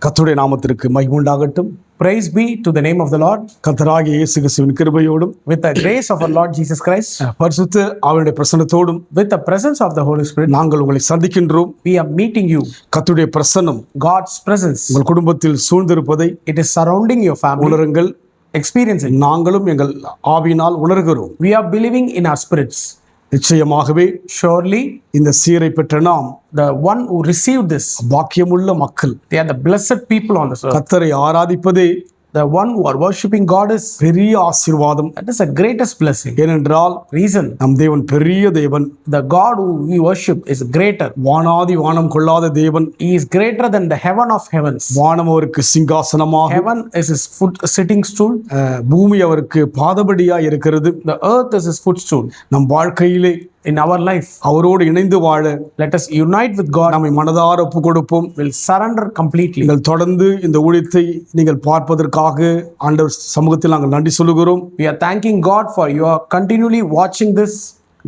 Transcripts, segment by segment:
கர்த்தருடைய நாமத்திற்கு மகிமை உண்டாகட்டும். Praise be to the name of the Lord. கர்த்தராகிய இயேசு கிறிஸ்துவின் கிருபையோடும் With the grace of our Lord Jesus Christ, பரிசுத்த ஆவியுடைய பிரசன்னத்தோடும் with the presence of the Holy Spirit, நாங்கள் உங்களை சந்திக்கின்றோம். we are meeting you. கர்த்தருடைய பிரசன்னம் God's presence, உங்கள் குடும்பத்தில் சூழ்ந்திருப்பதை it is surrounding your family. உணருங்கள். Experience it. நாங்களும் எங்கள் ஆவியினால் உணர்கிறோம். We are believing in our spirits. நிச்சயமாகவே Surely, இந்த சீரை பெற்ற நாம் the one who received this, பாக்கியமுள்ள மக்கள். they are the blessed people on this earth. கர்த்தரை ஆராதிப்பதே The one who are worshipping God is, பெரிய ஆசீர்வாதம். that is the greatest blessing. ஏனென்றால் Reason, நம் தேவன் பெரிய தேவன், the God who we worship is greater. வானாதி வானம் கொள்ளாத தேவன். He is greater than the heaven of heavens. வானம் அவருக்கு சிங்காசனமாக, Heaven is his foot sitting stool. பூமி அவருக்கு பாதபடியா இருக்கிறது. The earth is his footstool. நம் வாழ்க்கையிலே In our life, அவரோடு இணைந்து வாழ let us unite with God. நம்மை மனதார ஒப்பு கொடுப்போம். Will surrender completely. நீங்கள் தொடர்ந்து இந்த ஊழியத்தை நீங்கள் பார்ப்பதற்காக ஆண்டவர் சமூகத்தில் நாங்கள் நன்றி சொல்லுகிறோம். We are thanking God for you are continually watching this.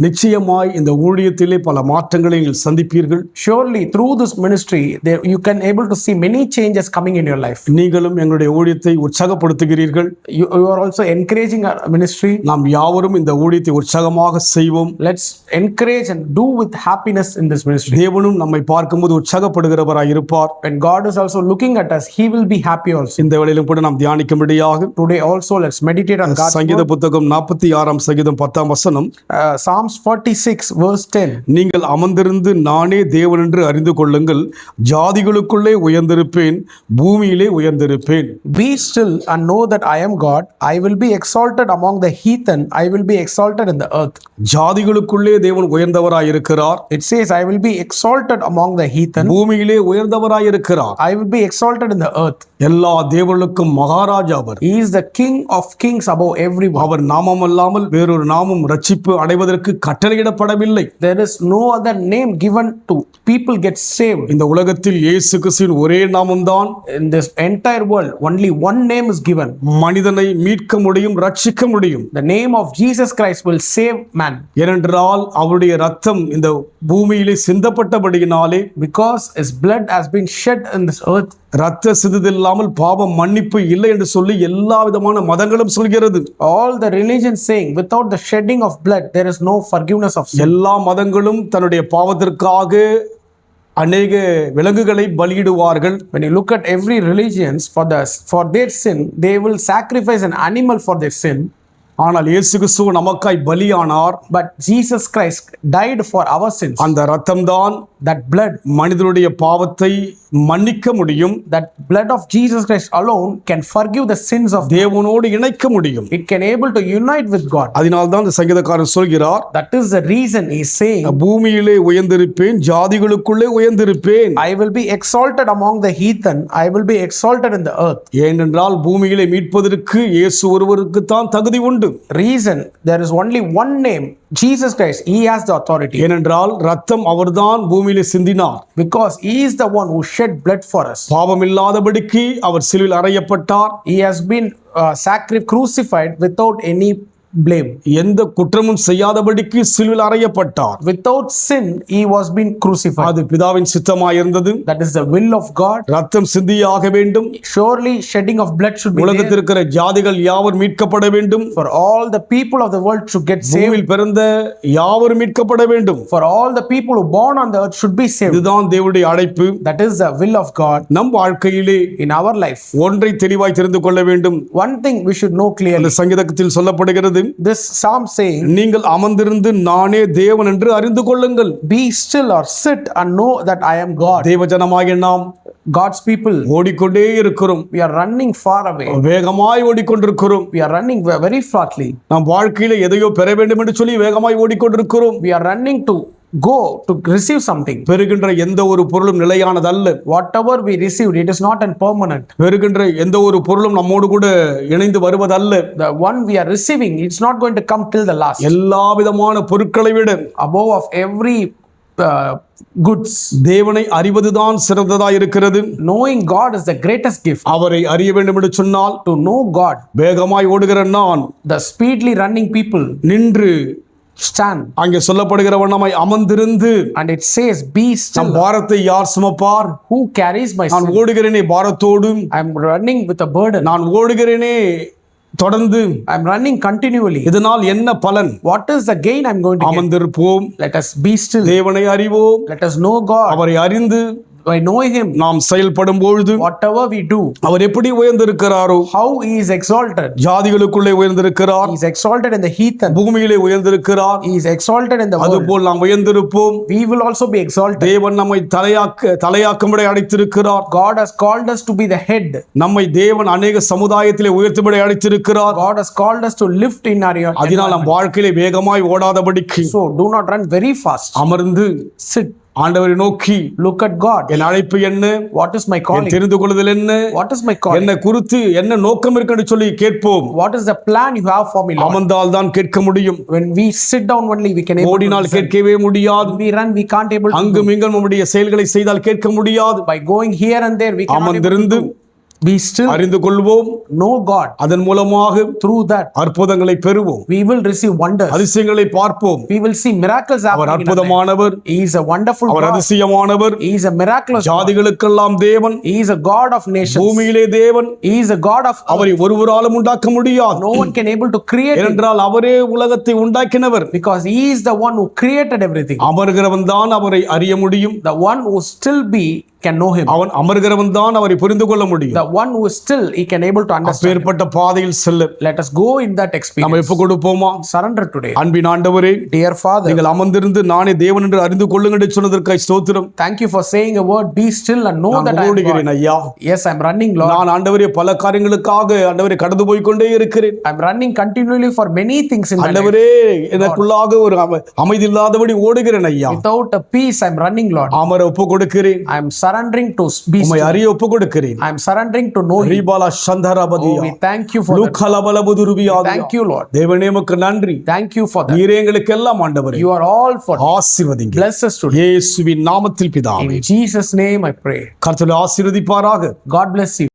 நிச்சயமாய் இந்த ஊழியத்திலே பல மாற்றங்களை நீங்கள் சந்திப்பீர்கள். Surely through this ministry, you can able to see many changes coming in your life. நீங்களும் எங்களுடைய ஊழியத்தை உற்சாகப்படுத்துகிறீர்கள். You are also encouraging our ministry. நாம் யாவரும் இந்த ஊழியத்தை உற்சாகமாக செய்வோம். Let's encourage and do with happiness in this ministry. தேவனும் நம்மை பார்க்கும்போது உற்சாகப்படுகிறவராய் இருப்பார். When God is also looking at us, He will be happy also. இந்த வேளையிலும் கூட நாம் தியானிக்கும்படியாக Today also, let's meditate on God's சங்கீத word. புத்தகம் 46 சங்கீதம் 10 வசனம். Psalms 46 verse 10. நீங்கள் அமர்ந்திருந்து நானே தேவன் என்று அறிந்து கொள்ளுங்கள், ஜாதிகளுக்குள்ளே உயர்ந்திருப்பேன், பூமியிலே உயர்ந்திருப்பேன். Be still and know that I am God. I will be exalted among the heathen. I will be exalted in the earth. ஜாதிகளுக்குள்ளே தேவன் உயர்ந்தவராய் இருக்கிறார். It says, I will be exalted among the heathen. பூமியிலே உயர்ந்தவராய் இருக்கிறார். I will be exalted in the earth. எல்லா தேவர்களுக்கும் மகாராஜா அவர். He is the King of kings above everyone. அவர் நாமம் அல்லாமல் வேறொரு நாமம் ரட்சிப்பு அடைவதற்கு கட்டளையிடப்படவில்லை. There is no other name given to people get saved. இந்த உலகத்தில் இயேசு கிறிஸ்துவின் ஒரே நாமம்தான். In this entire world, only one name is given. மனிதனை மீட்க முடியும், ரட்சிக்க முடியும். The name of Jesus Christ will save man. ஏனென்றால் அவருடைய ரத்தம் இந்த பூமியிலே சிந்தப்பட்டபடியினாலே, Because his blood has been shed in this earth. ரத்த சிந்துதலில்லாமல் பாவம் மன்னிப்பு இல்லை என்று சொல்லி எல்லா விதமான மதங்களும் சொல்கிறது. All the religions saying without the shedding of blood there is no forgiveness of sin. எல்லா மதங்களும் தன்னுடைய பாவத்திற்காக அநேக விலங்குகளை பலியிடுவார்கள். When you look at every religions for their sin, they will sacrifice an animal for their sin. ஆனால் இயேசு கிறிஸ்து நமக்காய் பலியானார். But Jesus Christ died for our sins. அந்த ரத்தம்தான், That blood, மனிதனுடைய பாவத்தை மன்னிக்க முடியும். that blood of Jesus Christ alone can forgive the sins of. தேவனோடு இணைக்க முடியும். It can able to unite with God. அதனால்தான் இந்த சங்கீதக்காரர் சொல்கிறார், That is the reason he is saying, பூமியிலே உயர்ந்திருப்பேன், ஜாதிகளுக்குள்ளே உயர்ந்திருப்பேன். I will be exalted among the heathen. I will be exalted in the earth. ஏனென்றால் பூமியிலே மீட்பதற்கு இயேசு ஒருவருக்கு தான் தகுதி உண்டு. Reason, there is only one name, Jesus Christ. He has the authority. ஏனென்றால் ரத்தம் அவர்தான் பூமியிலே சிந்தினார். Because he is the one who shed blood for us. பாவமில்லாதபடிக்கு அவர் சிலுவையில் அறையப்பட்டார். He has been crucified without any blame. எந்த குற்றமும் செய்யாதபடிக்கு சிலுவையில் அறையப்பட்டார். Without sin, he was being crucified. அது பிதாவின் சித்தமாய் இருந்தது. That is the will of God. ரத்தம் சிந்தியாக வேண்டும். Surely shedding of blood should be there. உலகத்தில் இருக்கிற ஜாதிகள் யாவர் மீட்கப்பட வேண்டும். For all the people of the world should get saved. பூமியில் பிறந்த யாவரும் மீட்கப்பட வேண்டும். For all the people who born on the earth should be saved. இதுதான் தேவனுடைய அழைப்பு. That is the will of God நம் வாழ்க்கையிலே in our life. ஒன்றை தெளிவாய் தெரிந்து கொள்ள வேண்டும். One thing we should know clearly. இந்த சங்கீதத்தில் சொல்லப்படுகிறது, This psalm saying, நீங்கள் அமர்ந்திருந்து நானே தேவன் என்று அறிந்து கொள்ளுங்கள். be still or sit and know that I am God. தேவஜனமாகிய நாம் God's people, ஓடிக்கொண்டே இருக்கிறோம். we are running far away. வேகமாய் ஓடிக்கொண்டிருக்கிறோம். We are running very fastly. நாம் வாழ்க்கையில எதையோ பெற வேண்டும் என்று சொல்லி வேகமாய் ஓடிக்கொண்டிருக்கிறோம். We are running to go to receive something. பெறுகின்ற எந்த ஒரு பொருளும் நிலையானதல்ல. Whatever we received, it is not permanent. பெறுகின்ற எந்த ஒரு பொருளும் நம்மோடு கூட இணைந்து வருவதல்ல. The one we are receiving, it's not going to come till the last. எல்லா விதமான பொருட்களை விட Above of every goods, தேவனை அறிவதுதான் சிறந்ததா இருக்கிறது. knowing God is the greatest gift. அவரை அறிய வேண்டும் என்று சொன்னால், To know God, வேகமாய் ஓடுகிற நான் the speedily running people, நின்று stand. அங்கே சொல்லப்படுகிற வண்ணமாய் அமர்ந்திருந்து And it says, be நம் still. பாரத்தை யார் சுமப்பார்? Who carries my நான் sin? ஓடுகிறேனே பாரத்தோடும், I'm running with a burden. நான் ஓடுகிறேனே தொடர்ந்து, I'm running continually. இதனால் என்ன பலன்? What is the gain I'm going to get? அமர்ந்திருப்போம், Let us be still. தேவனை அறிவோம், Let us know God. அவரை அறிந்து By knowing Him, நாம் செயல்படும் பொழுது whatever we do, அவர் எப்படி உயர்ந்திருக்கிறாரோ, how He is exalted. ஜாதிகளுக்குள்ளே உயர்ந்திருக்கிறார், He is exalted in the heathen. பூமியிலே உயர்ந்திருக்கிறார், He is exalted in the world. அதுபோல் நாம் உயர்ந்திருப்போம். We will also be exalted. தேவன் நம்மை தலையாக்கும்படி அழைத்திருக்கிறார். God has called us to be the head. நம்மை தேவன் அநேக சமுதாயத்திலே உயர்த்தும்படி அழைத்திருக்கிறார். God has called us to lift in our அதனால் நம் வாழ்க்கையிலே வேகமாய் ஓடாதபடிக்கு So do not run very fast. அமர்ந்து Sit. ஆண்டவரை நோக்கி, Look at God. என் அழைப்பு என்ன, What is my N calling? தெரிந்து கொள்ளுதல் என்ன, What is my calling? என்னை குறித்து என்ன நோக்கம் இருக்குன்னு சொல்லி கேட்போம். What is the plan you have for me, Lord? அமர்ந்தால் தான் கேட்க முடியும். When we sit down only, we can able to ஓடினால் listen. கேட்கவே முடியாது. When we run, we can't able to. அங்கும் இங்கும் நம்முடைய செயல்களை செய்தால் கேட்க முடியாது. By going here and there, we cannot able அமர்ந்திருந்து to be still. அறிந்து கொள்வோம். Know God. அதன் மூலமாக Through that, அற்புதங்களை பெறுவோம், we will receive wonders. அதிசயங்களை பார்ப்போம். We will see miracles our happening in our life. அற்புதமானவர், He is a wonderful our God. அதிசயமானவர், He is a miraculous God. ஜாதிகளுக்கெல்லாம் தேவன், He is a God of nations. பூமியிலே தேவன். He is a God of earth. அவரை ஒருவராலும் உண்டாக்க முடியாது. No one can able to create him ஏனென்றால் அவரே உலகத்தை உண்டாக்கினவர். because He is the one who created everything. அமர்கிறவன் தான் அவரை அறிய முடியும். The one who still be can know Him. அவன் அமர்கிறவன் தான் அவரை புரிந்து கொள்ள முடியும். The one who is still, he can able to understand. அப்பேற்பட்ட பாதையில் செல்ல Let us go in that நம்ம experience. எப்ப கொடுப்போமா? Surrender today. அன்பின் ஆண்டவரே, Dear Father, நீங்கள் அமர்ந்திருந்து நானே தேவன் என்று அறிந்து கொள்ளுங்கள் என்று சொன்னதற்காய் ஸ்தோத்திரம். thank you for saying a word, be still and know that நான் I am ஓடுகிறேன் God. ஐயா. Yes, I am running, Lord. நான் ஆண்டவரே பல காரியங்களுக்காக ஆண்டவரே கடந்து போய் கொண்டே இருக்கிறேன். I am running continually for many things in my life. ஆண்டவரே, எனக்குள்ளாக ஒரு அமைதி இல்லாதபடி ஓடுகிறேன் ஐயா. Without a peace, I am running, Lord. அமர ஒப்பு கொடுக்கிறேன். I am surrendering to be உம்மை still. அறிய ஒப்பு கொடுக்கிறேன். I am surrendering to know you. ரீபாலா சந்தரபதியா, Oh, we thank you for that. லூக்கலபலபுதுருபியா. Thank you, Lord. தேவனே உமக்கு நன்றி. Thank you for that. நீரே எங்களுக்கு எல்லாம் ஆண்டவரே. You are all for ஆசீர்வதிங்க. bless us today. இயேசுவின் நாமத்தில் பிதாவே. In Jesus' name I pray. கர்த்தர் ஆசீர்வதிப்பாராக. God bless you.